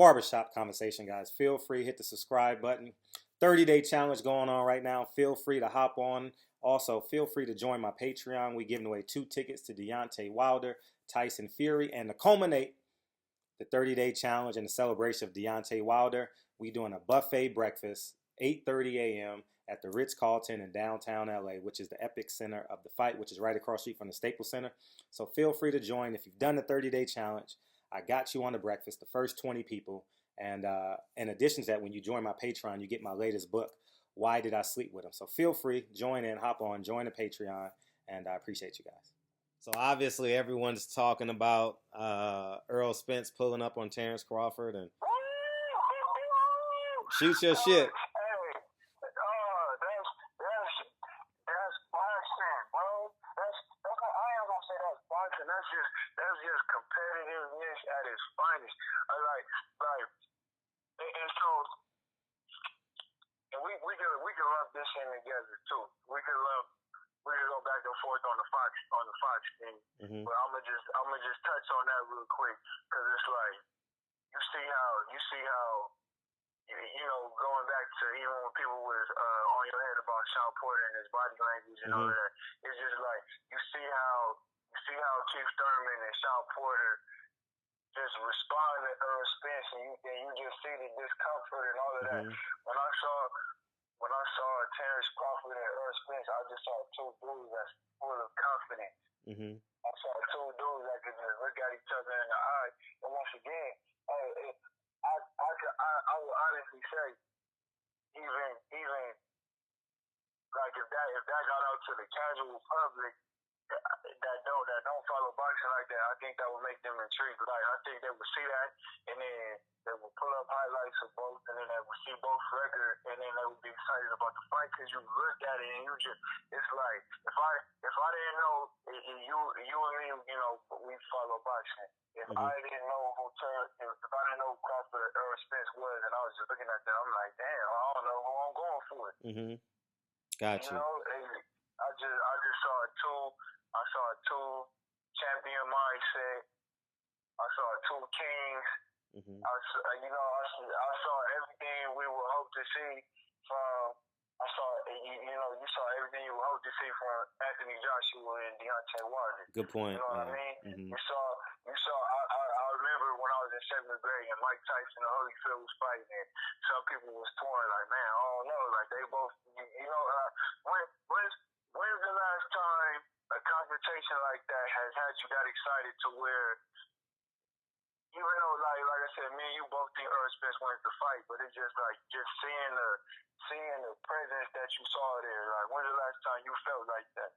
barbershop conversation, guys. Feel free, hit the subscribe button. 30-day challenge going on right now. Feel free to hop on. Also, feel free to join my Patreon. We're giving away 2 tickets to Deontay Wilder, Tyson Fury, and to culminate the 30-day challenge and the celebration of Deontay Wilder, we doing a buffet breakfast, 8:30 a.m. at the Ritz-Carlton in downtown LA, which is the epic center of the fight, which is right across the street from the Staples Center. So feel free to join. If you've done the 30-day challenge, I got you on the breakfast, the first 20 people. And in addition to that, when you join my Patreon, you get my latest book, Why Did I Sleep With Him? So feel free, join in, hop on, join the Patreon, and I appreciate you guys. So obviously everyone's talking about Earl Spence pulling up on Terrence Crawford and shoot your shit. That's just competitiveness at its finest. And we can lump this in together too. We can go back and forth on the Fox thing. Mm-hmm. But I'm gonna just touch on that real quick because it's like you see how going back to even when people was on your head about Sean Porter and his body language and all of that. It's just like you see how Keith Thurman and Sean Porter just respond to Earl Spence, and you just see the discomfort and all of that. When I saw Terrence Crawford and Earl Spence, I just saw 2 dudes that's full of confidence. Mm-hmm. I saw 2 dudes that could just look at each other in the eye. And once again, I will honestly say, even like if that got out to the casual public that don't follow boxing like that, I think that would make them intrigued. Like I think they would see that, and then they would pull up highlights of both, and then they would see both record, and then they would be excited about the fight because you look at it and it's like if I didn't know you and me, we follow boxing. If I didn't know if I didn't know who Crawford or Earl Spence was, and I was just looking at that, I'm like, damn, I don't know who I'm going for. Mm-hmm. Gotcha. I just saw a 2 champion mindset. I saw 2 kings. Mm-hmm. I saw everything we would hope to see from. You saw everything you would hope to see from Anthony Joshua and Deontay Wilder. Good point. You know what I mean? Mm-hmm. You saw. I remember when I was in 7th grade and Mike Tyson and Holyfield was fighting, and some people was torn. Like, man, I don't know. Like they both. When's the last time a confrontation like that has had you that excited to where, even though like I said, me and you both think Earl Spence wins the fight, but it's just like seeing the presence that you saw there. Like, when's the last time you felt like that?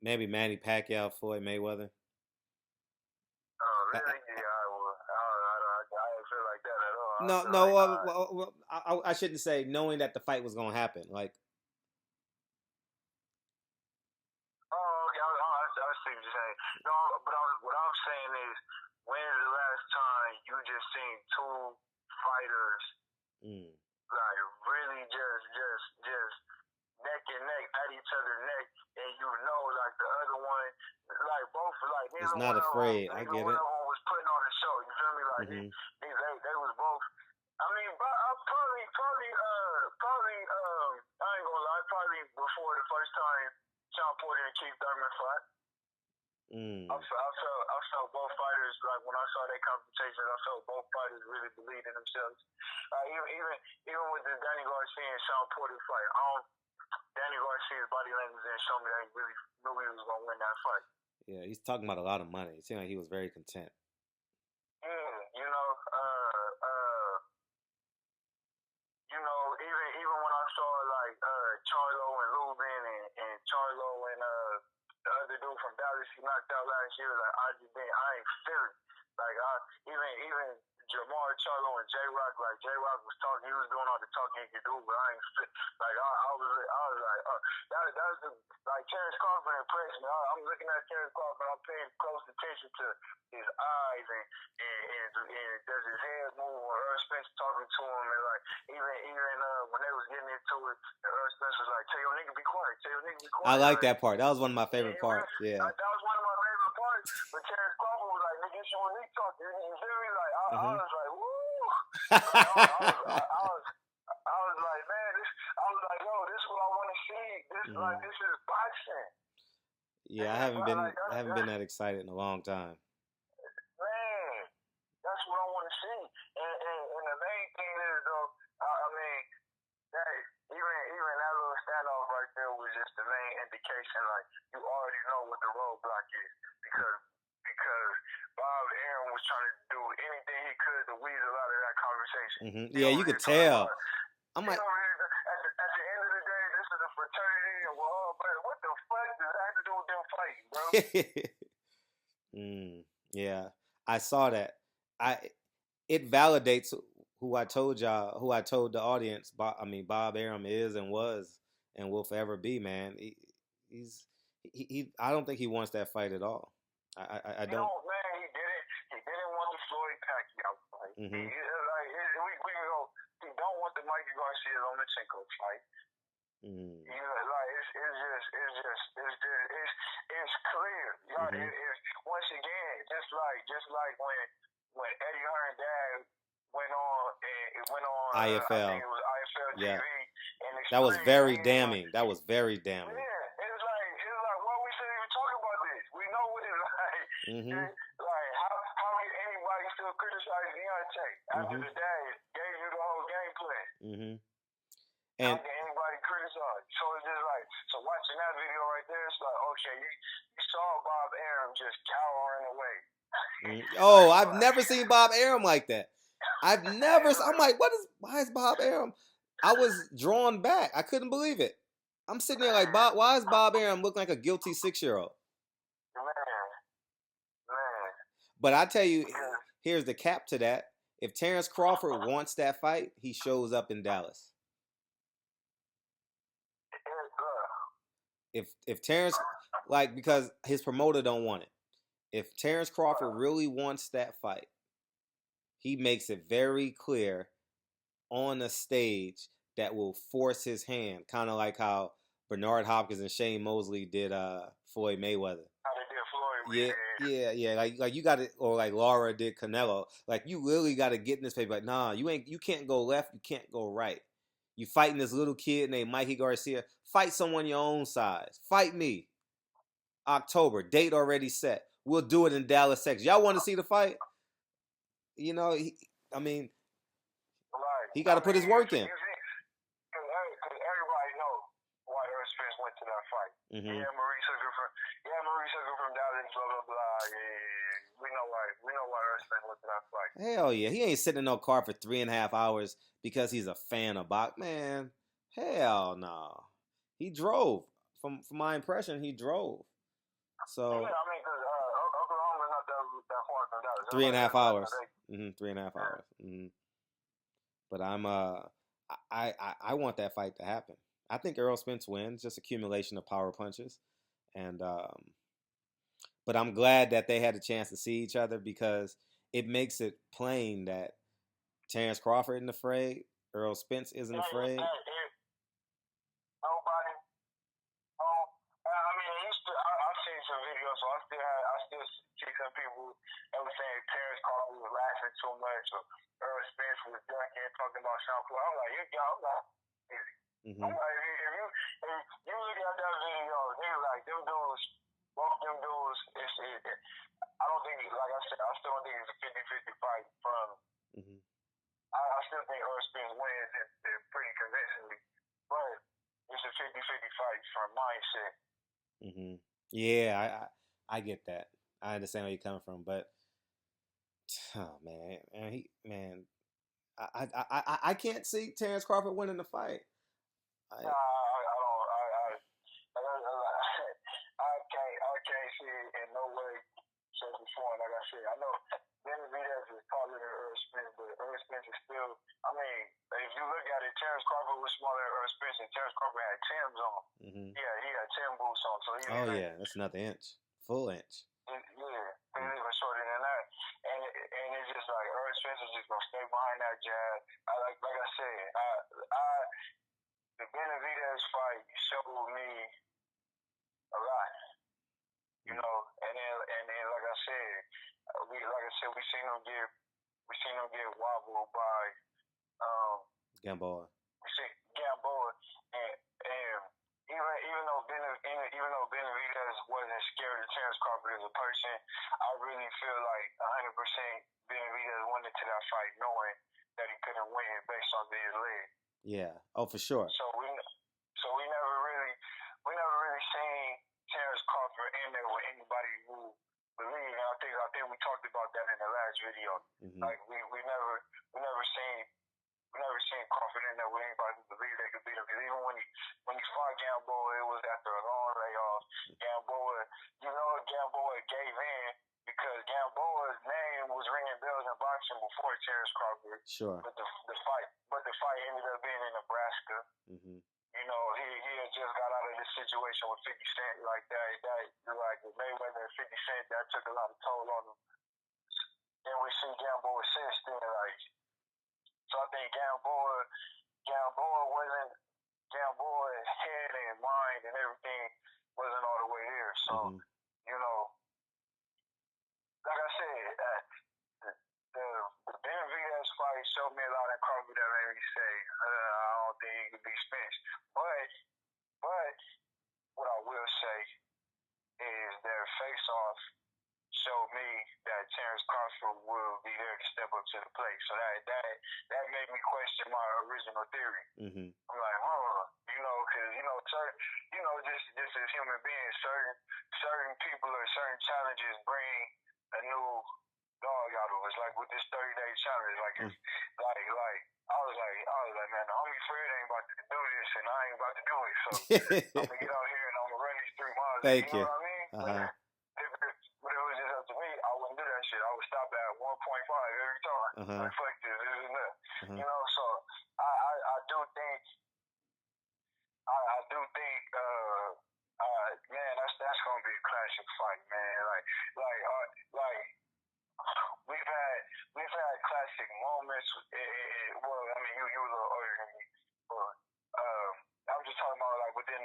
Maybe Manny Pacquiao, Floyd Mayweather. Oh, really? I didn't feel like that at all. I shouldn't say knowing that the fight was gonna happen. Like, I see what you're saying. No, but what I'm saying is, when's the last time you just seen 2 fighters like really just neck and neck at each other's neck, and like the other one, like both, like he's not afraid. I get it. One of them was putting on a show. You feel me? Like they was both. I mean, but probably. I ain't gonna lie. Probably before the first time Sean Porter and Keith Thurman fought. I felt both fighters, like when I saw their confrontations, I felt both fighters really believed in themselves. Even with the Danny Garcia and Sean Porter fight, Danny Garcia's body language didn't show me that he really knew he was going to win that fight. Yeah, he's talking about a lot of money. It seemed like he was very content. Even when I saw like Charlo and Lubin and Charlo and the other dude from Dallas he knocked out last year, like I ain't feeling. Like even Jamar Charlo and J-Rock, like J-Rock was talking, he was doing all the talking he could do, but I ain't fit. Like I was like, that's the, like Terrence Crawford impressed me. I'm looking at Terrence Crawford, I'm paying close attention to his eyes and does his head move when Earl Spence talking to him, and like even when they was getting into it, and Earl Spence was like, tell your nigga be quiet, I like that part. That was one of my favorite parts. Yeah. That was one of my favorite parts. But Terrence Crawford was like, nigga, you want me talking? You feel me? Like I I was like, woo! I was like, man, I was like, yo, this is what I want to see. This is boxing. Yeah, I haven't been that excited in a long time. Man, that's what I want to see. And the main thing is, though, I mean, that even that little standoff right there was just the main indication. Like, you already know what the roadblock is because Bob Arum was trying to do anything he could to weasel out of that conversation. Yeah, you could tell. I'm like, at the end of the day, this is a fraternity, and we're all better. What the fuck does that have to do with them fighting, bro? Yeah, I saw that. It validates who I told the audience. Bob Arum is and was and will forever be, man. He I don't think he wants that fight at all. I don't. No, man, he didn't want the Floyd Pacquiao fight. We can go. He don't want the Mikey Garcia Lomachenko fight. It's clear. Once again, just like when Eddie Hearn dad went on IFL. I think it was IFL TV. Yeah. And that was very damning. That was very damning. Yeah, it was like why we shouldn't even talk about this? We know what it's like. Like how can anybody still criticize Deontay after the dad gave you the whole game plan? And how can anybody criticize? So it's just like, so watching that video right there, it's like, okay, you saw Bob Arum just cowering away. Oh, I've never seen Bob Arum like that. I'm like, why is Bob Arum? I was drawn back. I couldn't believe it. I'm sitting there like, why is Bob Arum look like a guilty 6-year-old? Man. But I tell you, here's the cap to that. If Terrence Crawford wants that fight, he shows up in Dallas. If Terrence, because his promoter don't want it. If Terrence Crawford really wants that fight, he makes it very clear on the stage that will force his hand, kind of like how Bernard Hopkins and Shane Mosley did Floyd Mayweather. How they did Floyd. Yeah. Like you got it, or like Laura did Canelo. Like you really got to get in this paper. Like, nah, you can't go left, you can't go right. You fighting this little kid named Mikey Garcia. Fight someone your own size. Fight me. October. Date already set. We'll do it in Dallas, Texas. Y'all want to see the fight? You know, he got to put his work in. Because everybody knows why Spence went to that fight. Marie took her from Dallas, blah, blah, blah. Yeah. We know why Spence went to that fight. Hell yeah. He ain't sitting in no car for 3.5 hours because he's a fan of box. Man, hell no. He drove. From my impression, he drove. So. Yeah, because Oklahoma's not that far from Dallas. 3.5 hours. 3.5 hours. But I want that fight to happen. I think Errol Spence wins, just accumulation of power punches, and but I'm glad that they had a chance to see each other because it makes it plain that Terrence Crawford isn't afraid, Errol Spence isn't afraid. Nobody. I've seen some videos, so I still see some people that were saying Terrence Crawford was laughing too much, or Errol Spence was ducking, talking about Sean Clark. I'm like, I'm not easy. I'm like, if you look at that video, they like them dudes, both them dudes. I don't think, like I said, I still don't think it's a 50-50 fight from. I still think Errol Spence wins pretty convincingly, but it's a 50-50 fight from mindset. Yeah, I get that. I understand where you're coming from, but I can't see Terrence Crawford winning the fight. I can't see it in no way, shape, or form. Like I said, I know Benavidez is taller than Errol Spence, but Errol Spence is still. I mean, if you look at it, Terrence Crawford was smaller than Errol Spence, and Terrence Crawford had Tim's on. Yeah, he had Tim boots on. So that's another inch, full inch. He's even shorter than that, and it's just like Errol Spence is just gonna stay behind that jab. Like I said, the Benavidez fight showed me a lot, you know. And then like I said, we seen him give We seen him get wobbled by Gamboa. We seen Gamboa, and even though Benavidez wasn't scared of Terrence Crawford as a person, I really feel like 100% Benavidez went into that fight knowing that he couldn't win based on his leg. Yeah. Oh, for sure. So we never really seen Terrence Crawford in there with anybody who believed. And I think we talked about that in the last video. Mm-hmm. Like we never seen Crawford in there with anybody who believed they could beat him. Because even when he fought Gamboa, it was after a long layoff. Gamboa gave in because Gamboa's name was ringing bells in boxing before Terrence Crawford. Sure. But the fight ended up being in Nebraska. Mm-hmm. You know, he had just got out of this situation with 50 Cent like that like with Mayweather and 50 Cent, that took a lot of toll on him. And we see Gamboa since then, like. So I think Gamboa's head and mind and everything wasn't all the way there. So, you know, like I said, the Benavidez fight showed me a lot in Crawford that made me say, I don't think he could be Spence. But what I will say is their face-off showed me that Terrence Crawford will be there to step up to the plate. So that made me question my original theory. Mm-hmm. I'm like, because just as human beings, certain people or certain challenges bring a new dog out of us. Like with this 30-day challenge, like I was like, man, the homie Fred ain't about to do this, and I ain't about to do it. So I'm gonna get out here and I'm gonna run these 3 miles. Thank you. You know what I mean? Uh-huh. But it was just up to me. I wouldn't do that shit. I would stop at 1.5 every time. Uh-huh. Like, fuck this and that. Uh-huh. You know, so I do think, man, that's gonna be a classic fight, man. Like we've had classic moments. Well, I mean, you a little older than me, but I'm just talking about like within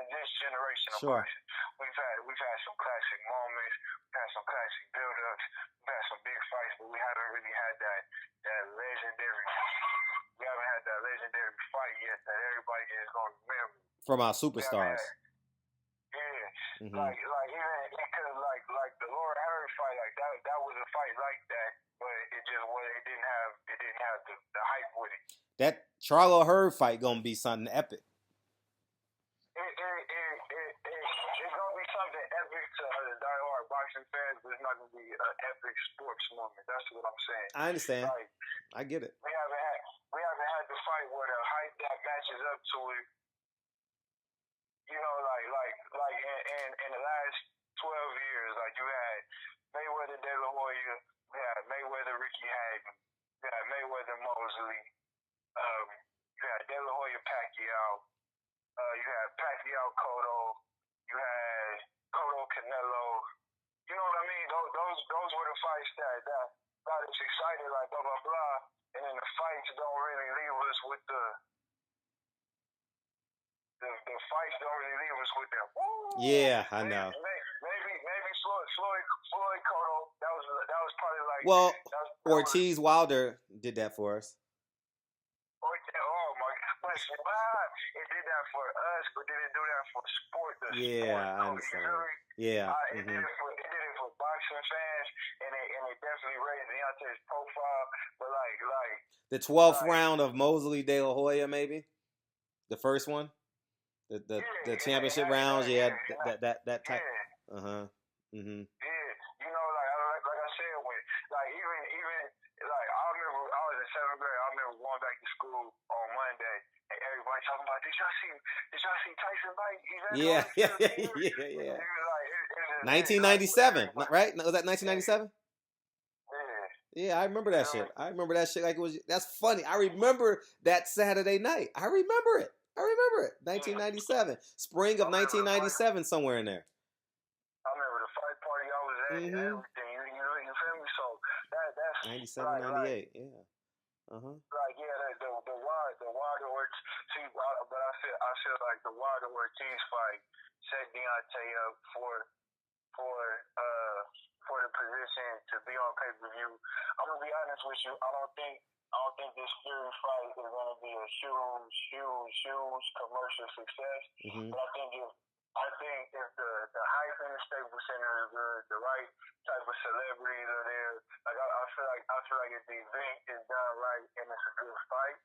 this generation of Sure. boxing. We've had some classic moments, we've had some classic build-ups, we've had some big fights, but we haven't really had that legendary. We haven't had that legendary fight yet that everybody is gonna remember. From our superstars. Yeah. Mm-hmm. Like even because like the Laura Harris fight, like that was a fight like that, but it didn't have the hype with it. That Charlo Hurd fight gonna be something epic. It's gonna be something epic to the diehard boxing fans, but it's not gonna be an epic sports moment. That's what I'm saying. I understand. Like, I get it. We haven't had the fight where the hype that matches up to it. You know, like in the last 12 years, like you had Mayweather De La Hoya, you had Mayweather Ricky Hatton, you had Mayweather Mosley, you had De La Hoya Pacquiao, you had Pacquiao Cotto, you had Cotto Canelo. You know what I mean? Those were the fights that got us excited, like blah blah blah, and then the fights don't really leave us with the fights don't really leave us with that. Woo! Yeah, I know. Maybe Floyd Cotto. That was probably like. Well, Ortiz Wilder did that for us. Oh my God! It did that for us, but did it do that for sport? I understand. Yeah. It did it for boxing fans, and it definitely raised Deontay's profile. But like the 12th round of Mosley De La Hoya, maybe the first one. The championship rounds, that type. Yeah. Mhm. Yeah, you know, like I said, when even like I remember I was in 7th grade. I remember going back to school on Monday, and everybody talking about, did y'all see Tyson fight? Yeah. 1997, right? Was that 1997? Yeah, I remember that shit. I remember that shit like it was. That's funny. I remember that Saturday night. I remember it. 1997, spring of 1997, somewhere in there. I remember the fight party I was at and everything. You feel me? So that's 97, 98, yeah. Like the Wilder Ortiz. But I feel like the Wilder Ortiz fight set Deontay up for for for the position to be on pay-per-view. I'm gonna be honest with you. I don't think this Fury fight is gonna be a huge commercial success. Mm-hmm. But I think if the hype in the Staples Center is good, the right type of celebrities are there. Like I feel like if the event is done right and it's a good fight,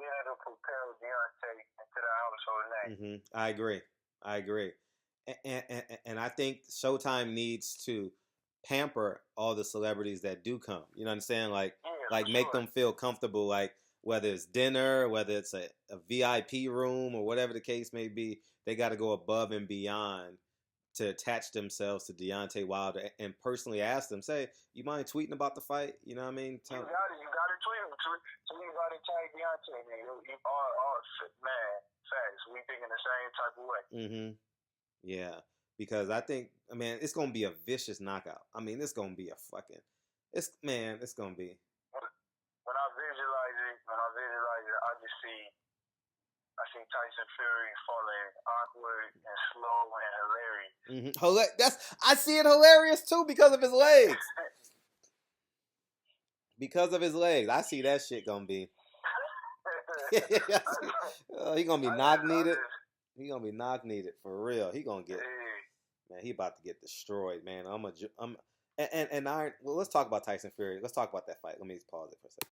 then it'll propel Deontay into the household name. Mm-hmm. I agree. And I think Showtime needs to pamper all the celebrities that do come. You know what I'm saying? Like make them feel comfortable. Like whether it's dinner, whether it's a VIP room, or whatever the case may be, they got to go above and beyond to attach themselves to Deontay Wilder and personally ask them, say, you mind tweeting about the fight? You know what I mean? You got to tweet him. Tweet about it, tag Deontay, man. Man, facts. We thinking the same type of way. Mm-hmm. Yeah, because I think, man, it's gonna be a vicious knockout. I mean, it's gonna be a fucking, it's gonna be. When I visualize it, I just see Tyson Fury falling awkward and slow and hilarious. Mm-hmm. I see it hilarious too because of his legs. Because of his legs, I see that shit gonna be. He gonna be knock-kneeded. He gonna be knock-kneeded for real. He gonna get, man. He about to get destroyed, man. Well, let's talk about Tyson Fury. Let's talk about that fight. Let me pause it for a second.